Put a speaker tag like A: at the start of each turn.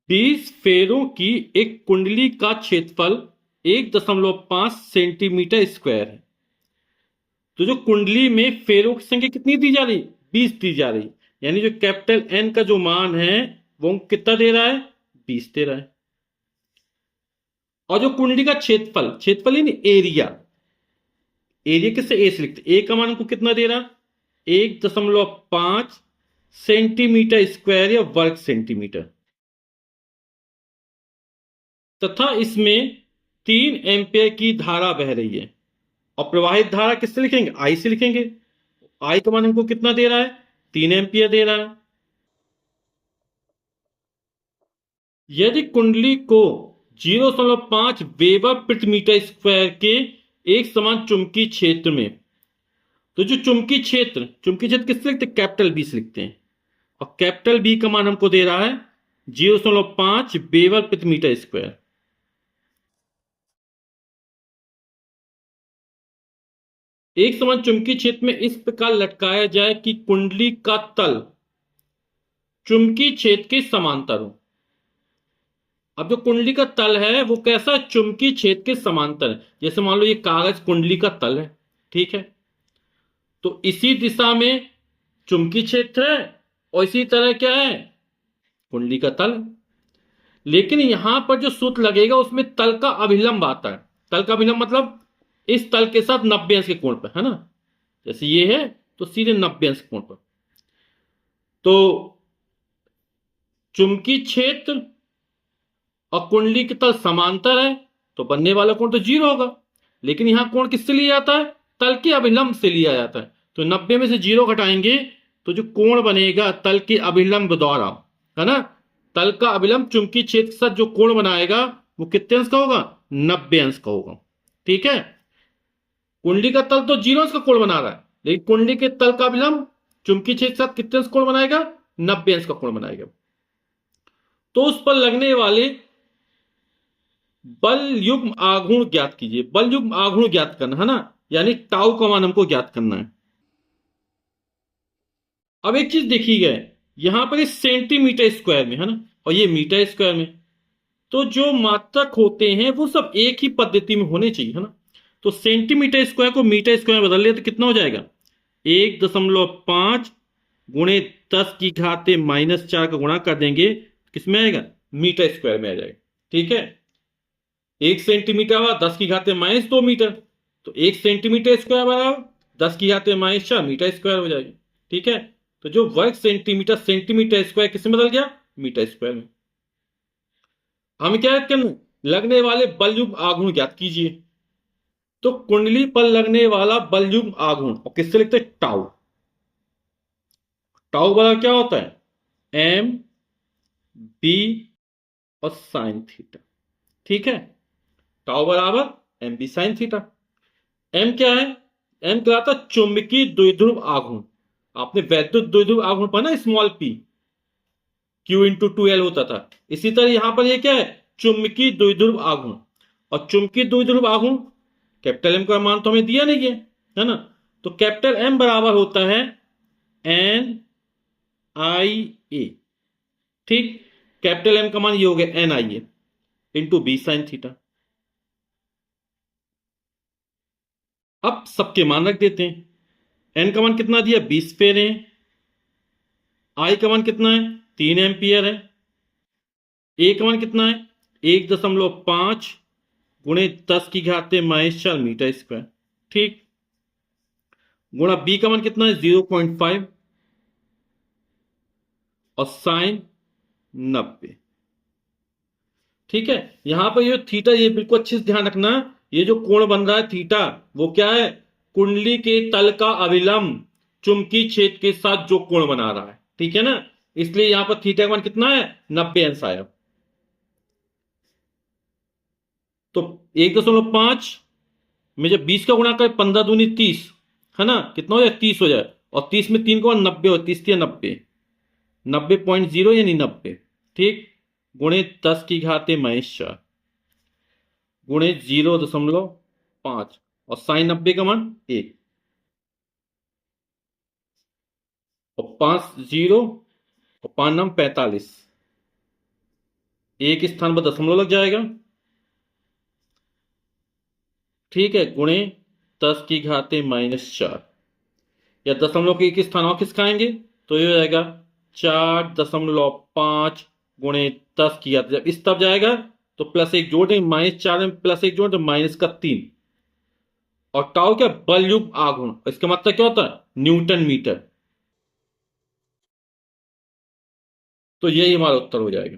A: 20 फेरों की एक कुंडली का क्षेत्रफल 1.5 सेंटीमीटर स्क्वायर है। तो जो कुंडली में फेरों की संख्या कितनी दी जा रही, 20 दी जा रही, यानी जो कैपिटल एन का जो मान है वो कितना दे रहा है, 20 दे रहा है। और जो कुंडली का क्षेत्रफल, क्षेत्रफल ही नहीं, एरिया, एरिया किससे, ए से लिखते, ए का मान हमको कितना दे रहा, 1.5 सेंटीमीटर स्क्वायर या वर्ग सेंटीमीटर, तथा इसमें 3 एम्पियर की धारा बह रही है। और प्रवाहित धारा किससे लिखेंगे, आई से लिखेंगे। आई का मान हमको कितना दे रहा है, 3 एम्पियर दे रहा है। यदि कुंडली को 0.5 वेबर प्रति मीटर स्क्वायर के एक समान चुंबकीय क्षेत्र में, तो जो चुंबकीय क्षेत्र किससे लिखते हैं, कैपिटल बी से लिखते हैं। और कैपिटल बी का मान हमको दे रहा है 0.5 वेबर प्रति मीटर स्क्वायर। एक समान चुंबकीय क्षेत्र में इस प्रकार लटकाया जाए कि कुंडली का तल चुंबकीय क्षेत्र के समांतर हो। अब जो कुंडली का तल है वो कैसा है, चुंबकीय क्षेत्र के समांतर है। जैसे मान लो ये कागज कुंडली का तल है, ठीक है, तो इसी दिशा में चुंबकीय क्षेत्र है और इसी तरह क्या है, कुंडली का तल। लेकिन यहां पर जो सूत्र लगेगा उसमें तल का अभिलंब आता है। तल का अभिलंब मतलब इस तल के साथ 90 अंश के कोण पर, है ना, जैसे ये है तो सीधे 90 अंश के कोण पर। तो चुंबकीय क्षेत्र और कुंडली के तल समांतर है तो बनने वाला कोण तो 0 होगा। लेकिन यहां कोण किससे लिया जाता है, तल के अभिलंब से लिया जाता है। तो 90 में से 0 घटाएंगे तो जो कोण बनेगा तल के अभिलंब द्वारा, है ना, तल का अभिलंब चुंबकीय क्षेत्र के साथ जो कोण बनाएगा वो कितने अंश का होगा, 90 अंश का होगा। ठीक है, कुंडली का तल तो 0 अंश का कोण बना रहा है, लेकिन कुंडली के तल का अभिलंब चुंबकीय क्षेत्र के साथ कितने अंश कोण बनाएगा, 90 अंश का कोण बनाएगा। तो उस पर लगने वाले बल युग्म आघूर्ण ज्ञात कीजिए। बल युग्म आघूर्ण ज्ञात करना है ना, यानी टाउ का मान हमको ज्ञात करना है। अब एक चीज देखी गई, यहां पर इस सेंटीमीटर स्क्वायर में, है ना, और ये मीटर स्क्वायर में, तो जो मात्रक होते हैं वो सब एक ही पद्धति में होने चाहिए, है ना। तो सेंटीमीटर स्क्वायर को मीटर स्क्वायर में बदल ले तो कितना हो जाएगा, 1.5 गुणे 10⁻⁻4 का गुणा कर देंगे, किसमें आएगा, मीटर स्क्वायर में आ जाएगा। ठीक है, 1 सेंटीमीटर हुआ 10⁻⁻2 मीटर, तो 1 सेंटीमीटर स्क्वायर बराबर 10⁻⁻4 मीटर स्क्वायर हो जाएगा। ठीक है, तो जो वर्ग सेंटीमीटर सेंटीमीटर स्क्वायर किसमें बदल गया, मीटर स्क्वायर में। हम क्या करना, लगने वाले बल युग्म आघूर्ण ज्ञात कीजिए। तो कुंडली पर लगने वाला बल युग्म आघूर्ण और किससे लिखते हैं, टाउ। टाउ बराबर क्या होता है, एम बी और साइन थीटा। ठीक है, टाउ बराबर M B sine theta. M क्या है, एम कहलाता है चुंबकीय द्विध्रुव आघूर्ण। आपने वैद्युत द्विध्रुव आघूर्ण पढ़ा, स्मॉल पी Q/2L होता था। इसी तरह यहां पर ये क्या है, चुंबकीय द्विध्रुव आघूर्ण। और चुंबकीय द्विध्रुव आघूर्ण कैपिटल एम का मान तो हमें दिया नहीं है ना, तो कैपिटल एम बराबर होता है NIA। ठीक, कैपिटल एम का मान ये हो गया NIA into B sine theta. अब सबके मान रख देते हैं। एन का मान कितना दिया, 20 फेरे हैं। आई का मान कितना है, 3 एम्पियर है। ए का मान कितना है, 1.5 गुणे 10⁻⁻4 मीटर स्क्वायर। ठीक, गुणा बी का मान कितना है, 0.5 और साइन 90। ठीक है, यहां पर ये थीटा, ये बिल्कुल अच्छे से ध्यान रखना, ये जो कोण बन रहा है थीटा, वो क्या है, कुंडली के तल का अभिलंब चुंबकीय क्षेत्र के साथ जो कोण बना रहा है। ठीक है ना, इसलिए यहां पर थीटा का मान कितना है, 90 अंश आया। तो 1.5 में जब 20 का गुणा करें, 15 दूनी 30, है ना, कितना हो जाए, 30 हो जाए। और 30 में 3 को 90 हो, 30 90, 90.0 यानी 90। ठीक, गुणे 10⁻⁻4 गुणे 0.5 और साइन 90 का मान 1 और 5 0 और 5 9 45, एक स्थान पर दशमलव लग जाएगा, ठीक है, गुणे 10⁻⁻4, या दशमलव के एक स्थान और खिसकाएंगे तो ये हो जाएगा 4.5 गुणे 10⁻, जब इस तरफ जाएगा तो +1 जोड़ देंगे, -4 में +1 जोड़ तो -3, और टाउ क्या, बल युग आघूर्ण, इसका मतलब क्या होता है, न्यूटन मीटर। तो यही हमारा उत्तर हो जाएगा।